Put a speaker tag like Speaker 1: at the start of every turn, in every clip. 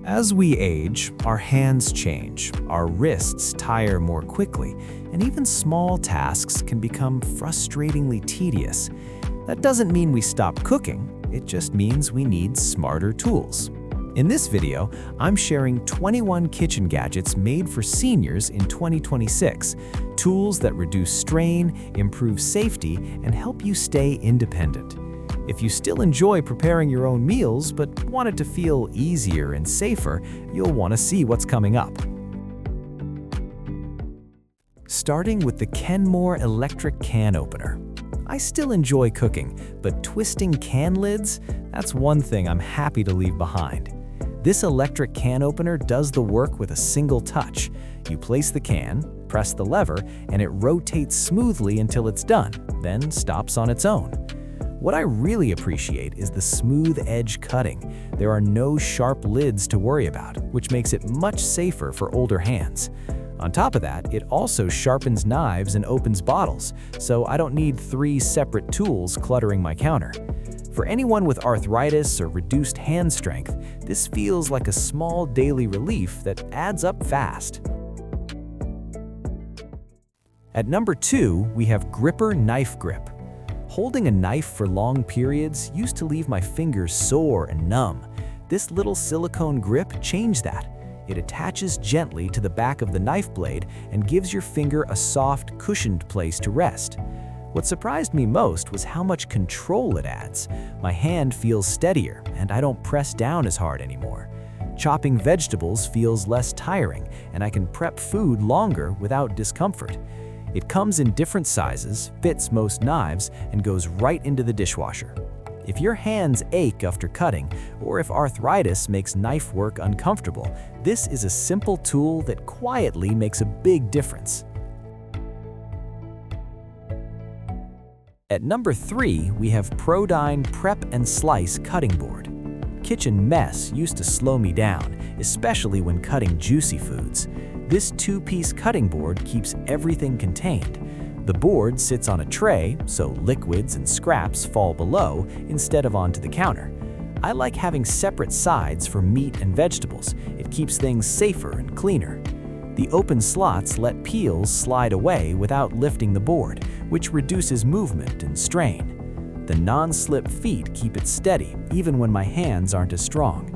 Speaker 1: As we age, our hands change, our wrists tire more quickly, and even small tasks can become frustratingly tedious. That doesn't mean we stop cooking, it just means we need smarter tools. In this video, I'm sharing 21 kitchen gadgets made for seniors in 2026, tools that reduce strain, improve safety, and help you stay independent. If you still enjoy preparing your own meals but want it to feel easier and safer, you'll want to see what's coming up. Starting with the Kenmore electric can opener. I still enjoy cooking, but twisting can lids, that's one thing I'm happy to leave behind. This electric can opener does the work with a single touch. You place the can, press the lever, and it rotates smoothly until it's done, then stops on its own. What I really appreciate is the smooth edge cutting. There are no sharp lids to worry about, which makes it much safer for older hands. On top of that, it also sharpens knives and opens bottles, so I don't need 3 separate tools cluttering my counter. For anyone with arthritis or reduced hand strength, this feels like a small daily relief that adds up fast. At number 2, we have Gripper Knife Grip. Holding a knife for long periods used to leave my fingers sore and numb. This little silicone grip changed that. It attaches gently to the back of the knife blade and gives your finger a soft, cushioned place to rest. What surprised me most was how much control it adds. My hand feels steadier, and I don't press down as hard anymore. Chopping vegetables feels less tiring, and I can prep food longer without discomfort. It comes in different sizes, fits most knives, and goes right into the dishwasher. If your hands ache after cutting, or if arthritis makes knife work uncomfortable, this is a simple tool that quietly makes a big difference. At number 3, we have Prodyne Prep and Slice Cutting Board. Kitchen mess used to slow me down, especially when cutting juicy foods. This 2-piece cutting board keeps everything contained. The board sits on a tray, so liquids and scraps fall below instead of onto the counter. I like having separate sides for meat and vegetables. It keeps things safer and cleaner. The open slots let peels slide away without lifting the board, which reduces movement and strain. The non-slip feet keep it steady, even when my hands aren't as strong.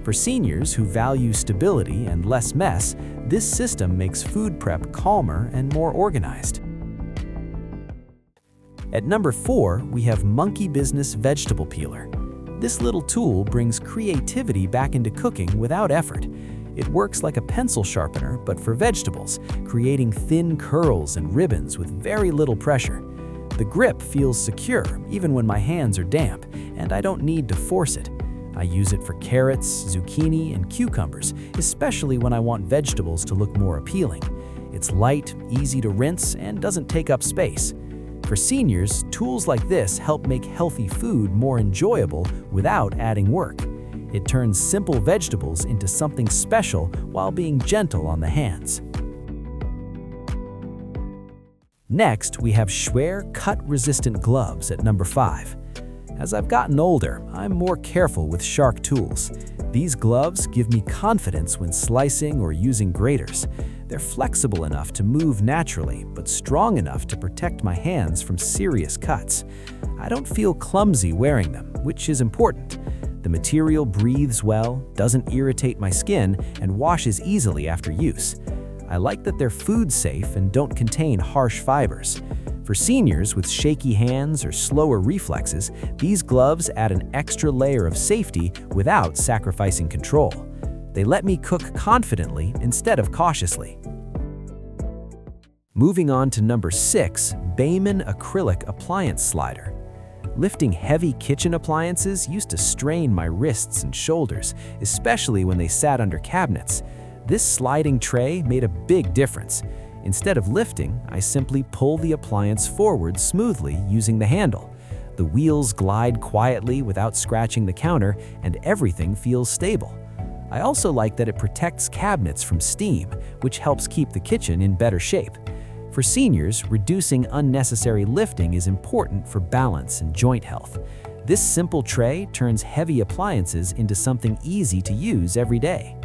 Speaker 1: For seniors who value stability and less mess, this system makes food prep calmer and more organized. At number 4, we have Monkey Business Vegetable Peeler. This little tool brings creativity back into cooking without effort. It works like a pencil sharpener, but for vegetables, creating thin curls and ribbons with very little pressure. The grip feels secure even when my hands are damp, and I don't need to force it. I use it for carrots, zucchini, and cucumbers, especially when I want vegetables to look more appealing. It's light, easy to rinse, and doesn't take up space. For seniors, tools like this help make healthy food more enjoyable without adding work. It turns simple vegetables into something special while being gentle on the hands. Next, we have Schwer cut-resistant gloves at number 5. As I've gotten older, I'm more careful with sharp tools. These gloves give me confidence when slicing or using graters. They're flexible enough to move naturally, but strong enough to protect my hands from serious cuts. I don't feel clumsy wearing them, which is important. The material breathes well, doesn't irritate my skin, and washes easily after use. I like that they're food safe and don't contain harsh fibers. For seniors with shaky hands or slower reflexes, these gloves add an extra layer of safety without sacrificing control. They let me cook confidently instead of cautiously. Moving on to number 6, Bayman Acrylic Appliance Slider. Lifting heavy kitchen appliances used to strain my wrists and shoulders, especially when they sat under cabinets. This sliding tray made a big difference. Instead of lifting, I simply pull the appliance forward smoothly using the handle. The wheels glide quietly without scratching the counter, and everything feels stable. I also like that it protects cabinets from steam, which helps keep the kitchen in better shape. For seniors, reducing unnecessary lifting is important for balance and joint health. This simple tray turns heavy appliances into something easy to use every day.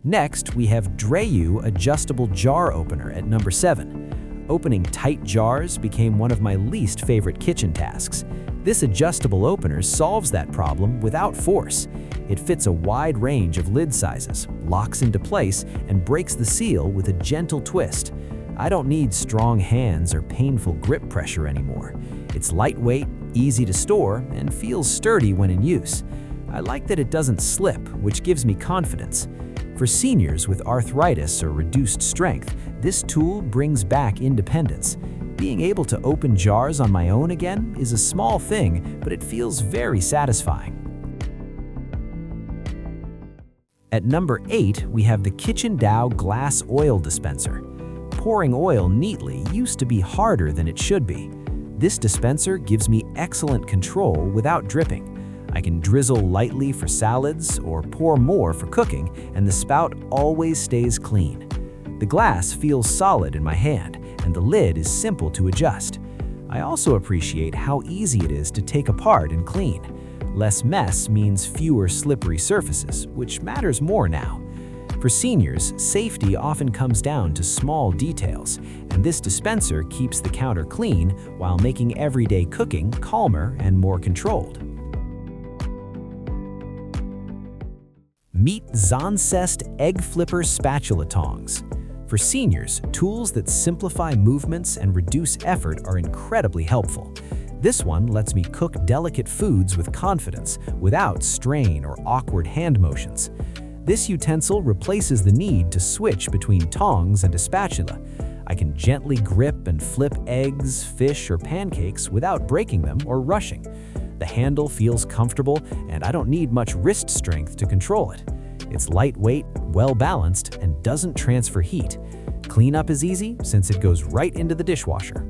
Speaker 1: Next, we have Dreyu Adjustable Jar Opener at number 7. Opening tight jars became one of my least favorite kitchen tasks. This adjustable opener solves that problem without force. It fits a wide range of lid sizes, locks into place, and breaks the seal with a gentle twist. I don't need strong hands or painful grip pressure anymore. It's lightweight, easy to store, and feels sturdy when in use. I like that it doesn't slip, which gives me confidence. For seniors with arthritis or reduced strength, this tool brings back independence. Being able to open jars on my own again is a small thing, but it feels very satisfying. At number 8, we have the Kitchen Dow Glass Oil Dispenser. Pouring oil neatly used to be harder than it should be. This dispenser gives me excellent control without dripping. I can drizzle lightly for salads or pour more for cooking, and the spout always stays clean. The glass feels solid in my hand, and the lid is simple to adjust. I also appreciate how easy it is to take apart and clean. Less mess means fewer slippery surfaces, which matters more now. For seniors, safety often comes down to small details, and this dispenser keeps the counter clean while making everyday cooking calmer and more controlled. Meet Zoncest Egg Flipper Spatula Tongs. For seniors, tools that simplify movements and reduce effort are incredibly helpful. This one lets me cook delicate foods with confidence without strain or awkward hand motions. This utensil replaces the need to switch between tongs and a spatula. I can gently grip and flip eggs, fish, or pancakes without breaking them or rushing. The handle feels comfortable, and I don't need much wrist strength to control it. It's lightweight, well-balanced, and doesn't transfer heat. Cleanup is easy since it goes right into the dishwasher.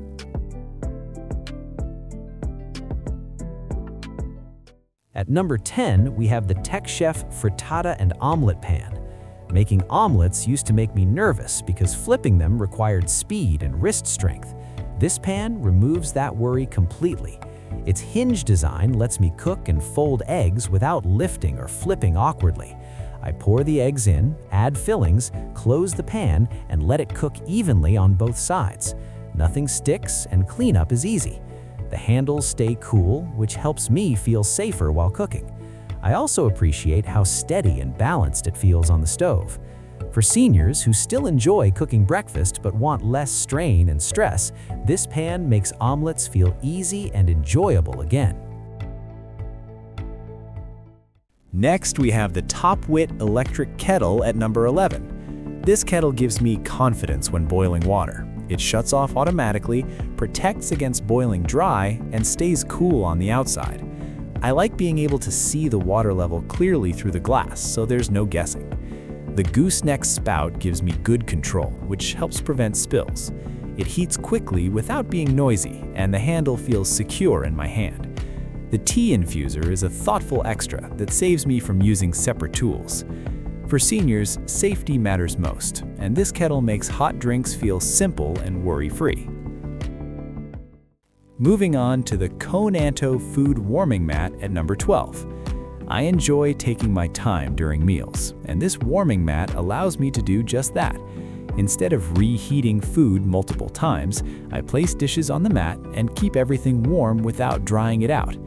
Speaker 1: At number 10, we have the TechChef Frittata and Omelet Pan. Making omelets used to make me nervous because flipping them required speed and wrist strength. This pan removes that worry completely. Its hinge design lets me cook and fold eggs without lifting or flipping awkwardly. I pour the eggs in, add fillings, close the pan, and let it cook evenly on both sides. Nothing sticks, and cleanup is easy. The handles stay cool, which helps me feel safer while cooking. I also appreciate how steady and balanced it feels on the stove. For seniors who still enjoy cooking breakfast but want less strain and stress, this pan makes omelets feel easy and enjoyable again.
Speaker 2: Next, we have the Topwit Electric Kettle at number 11. This kettle gives me confidence when boiling water. It shuts off automatically, protects against boiling dry, and stays cool on the outside. I like being able to see the water level clearly through the glass, so there's no guessing. The gooseneck spout gives me good control, which helps prevent spills. It heats quickly without being noisy, and the handle feels secure in my hand. The tea infuser is a thoughtful extra that saves me from using separate tools. For seniors, safety matters most, and this kettle makes hot drinks feel simple and worry-free. Moving on to the Konanto Food Warming Mat at number 12. I enjoy taking my time during meals, and this warming mat allows me to do just that. Instead of reheating food multiple times, I place dishes on the mat and keep everything warm without drying it out.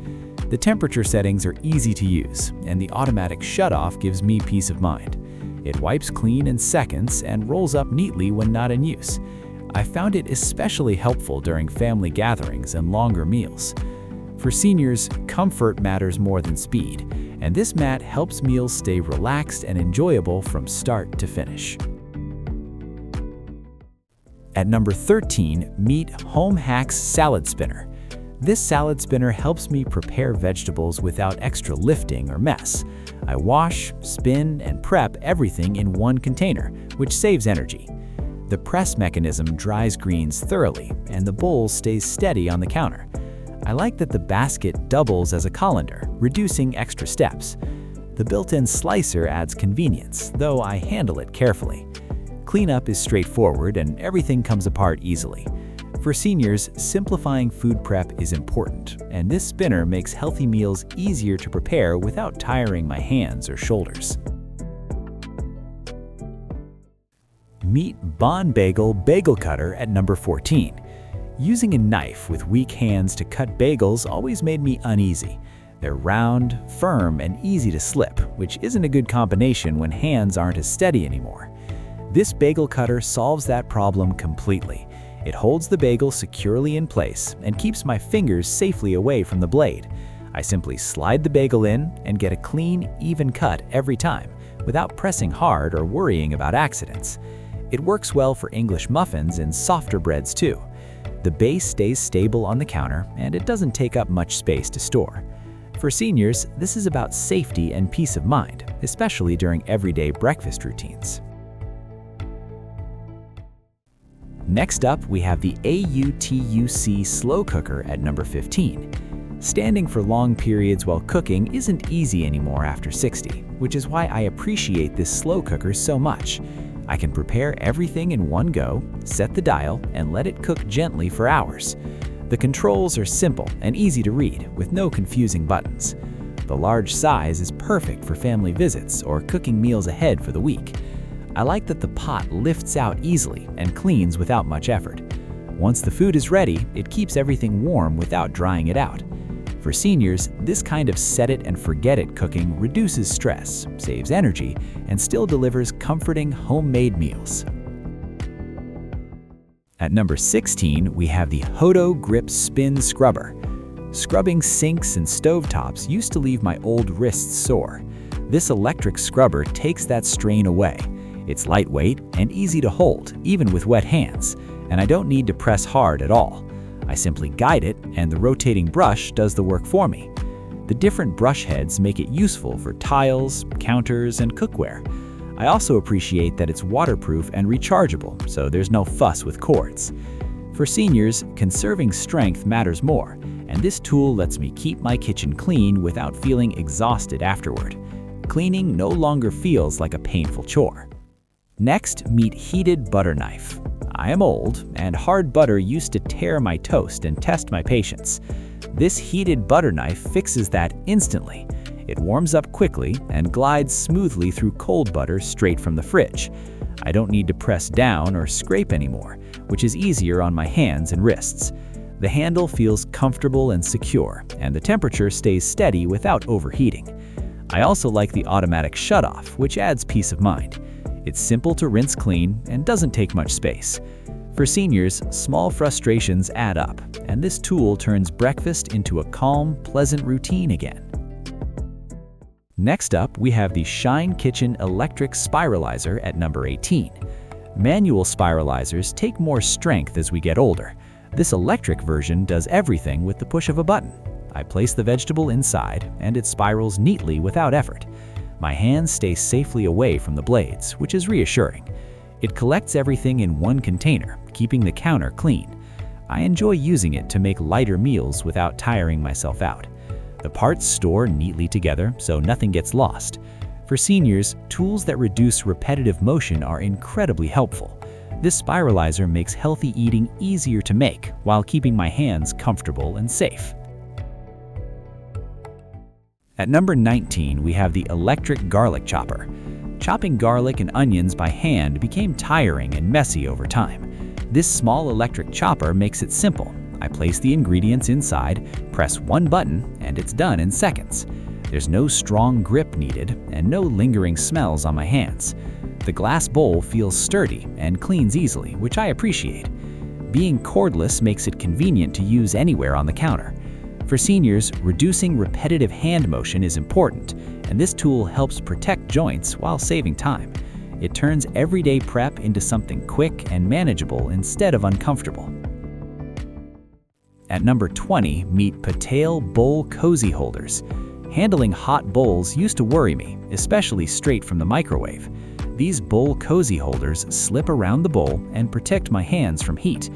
Speaker 2: The temperature settings are easy to use, and the automatic shutoff gives me peace of mind. It wipes clean in seconds and rolls up neatly when not in use. I found it especially helpful during family gatherings and longer meals. For seniors, comfort matters more than speed, and this mat helps meals stay relaxed and enjoyable from start to finish. At number 13, meet Home Hacks Salad Spinner. This salad spinner helps me prepare vegetables without extra lifting or mess. I wash, spin, and prep everything in one container, which saves energy. The press mechanism dries greens thoroughly, and the bowl stays steady on the counter. I like that the basket doubles as a colander, reducing extra steps. The built-in slicer adds convenience, though I handle it carefully. Cleanup is straightforward and everything comes apart easily. For For seniors, simplifying food prep is important, and this spinner makes healthy meals easier to prepare without tiring my hands or shoulders. Meet Bon Bagel Bagel Cutter at number 14. Using a knife with weak hands to cut bagels always made me uneasy. They're round, firm, and easy to slip, which isn't a good combination when hands aren't as steady anymore. This bagel cutter solves that problem completely. It holds the bagel securely in place and keeps my fingers safely away from the blade. I simply slide the bagel in and get a clean, even cut every time, without pressing hard or worrying about accidents. It works well for English muffins and softer breads too. The base stays stable on the counter and it doesn't take up much space to store. For seniors, this is about safety and peace of mind, especially during everyday breakfast routines. Next up, we have the AUTUC slow cooker at number 15. Standing for long periods while cooking isn't easy anymore after 60, which is why I appreciate this slow cooker so much. I can prepare everything in one go, set the dial, and let it cook gently for hours. The controls are simple and easy to read, with no confusing buttons. The large size is perfect for family visits or cooking meals ahead for the week. I like that the pot lifts out easily and cleans without much effort. Once the food is ready, it keeps everything warm without drying it out. For seniors, this kind of set-it-and-forget-it cooking reduces stress, saves energy, and still delivers comforting homemade meals. At number 16, we have the Hodo Grip Spin Scrubber. Scrubbing sinks and stovetops used to leave my old wrists sore. This electric scrubber takes that strain away. It's lightweight and easy to hold, even with wet hands, and I don't need to press hard at all. I simply guide it, and the rotating brush does the work for me. The different brush heads make it useful for tiles, counters, and cookware. I also appreciate that it's waterproof and rechargeable, so there's no fuss with cords. For seniors, conserving strength matters more, and this tool lets me keep my kitchen clean without feeling exhausted afterward. Cleaning no longer feels like a painful chore. Next, meet Heated Butter Knife. I am old, and hard butter used to tear my toast and test my patience. This heated butter knife fixes that instantly. It warms up quickly and glides smoothly through cold butter straight from the fridge. I don't need to press down or scrape anymore, which is easier on my hands and wrists. The handle feels comfortable and secure, and the temperature stays steady without overheating. I also like the automatic shutoff, which adds peace of mind. It's simple to rinse clean and doesn't take much space. For seniors, small frustrations add up, and this tool turns breakfast into a calm, pleasant routine again. Next up, we have the Shine Kitchen Electric Spiralizer at number 18. Manual spiralizers take more strength as we get older. This electric version does everything with the push of a button. I place the vegetable inside, and it spirals neatly without effort. My hands stay safely away from the blades, which is reassuring. It collects everything in one container, keeping the counter clean. I enjoy using it to make lighter meals without tiring myself out. The parts store neatly together so nothing gets lost. For seniors, tools that reduce repetitive motion are incredibly helpful. This spiralizer makes healthy eating easier to make while keeping my hands comfortable and safe. At number 19, we have the electric garlic chopper. Chopping garlic and onions by hand became tiring and messy over time. This small electric chopper makes it simple. I place the ingredients inside, press one button, and it's done in seconds. There's no strong grip needed and no lingering smells on my hands. The glass bowl feels sturdy and cleans easily, which I appreciate. Being cordless makes it convenient to use anywhere on the counter. For seniors, reducing repetitive hand motion is important, and this tool helps protect joints while saving time. It turns everyday prep into something quick and manageable instead of uncomfortable. At number 20, meet Patel Bowl Cozy Holders. Handling hot bowls used to worry me, especially straight from the microwave. These bowl cozy holders slip around the bowl and protect my hands from heat.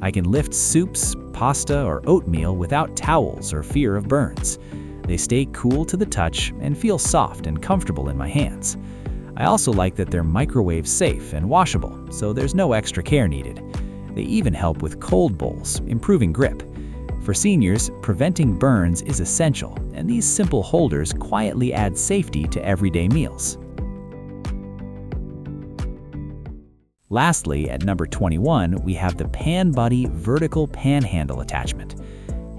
Speaker 2: I can lift soups, pasta, or oatmeal without towels or fear of burns. They stay cool to the touch and feel soft and comfortable in my hands. I also like that they're microwave safe and washable, so there's no extra care needed. They even help with cold bowls, improving grip. For seniors, preventing burns is essential, and these simple holders quietly add safety to everyday meals. Lastly, at number 21, we have the Pan Buddy Vertical Pan Handle Attachment.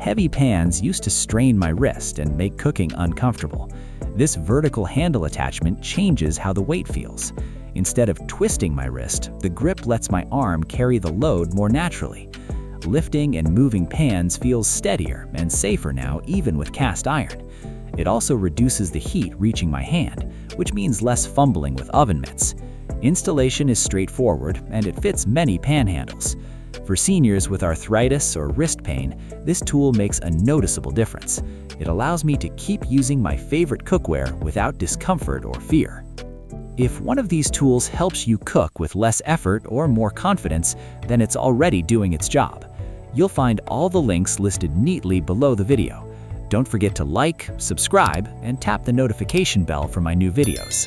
Speaker 2: Heavy pans used to strain my wrist and make cooking uncomfortable. This vertical handle attachment changes how the weight feels. Instead of twisting my wrist, the grip lets my arm carry the load more naturally. Lifting and moving pans feels steadier and safer now, even with cast iron. It also reduces the heat reaching my hand, which means less fumbling with oven mitts. Installation is straightforward, and it fits many pan handles. For seniors with arthritis or wrist pain, this tool makes a noticeable difference. It allows me to keep using my favorite cookware without discomfort or fear. If one of these tools helps you cook with less effort or more confidence, then it's already doing its job. You'll find all the links listed neatly below the video. Don't forget to like, subscribe, and tap the notification bell for my new videos.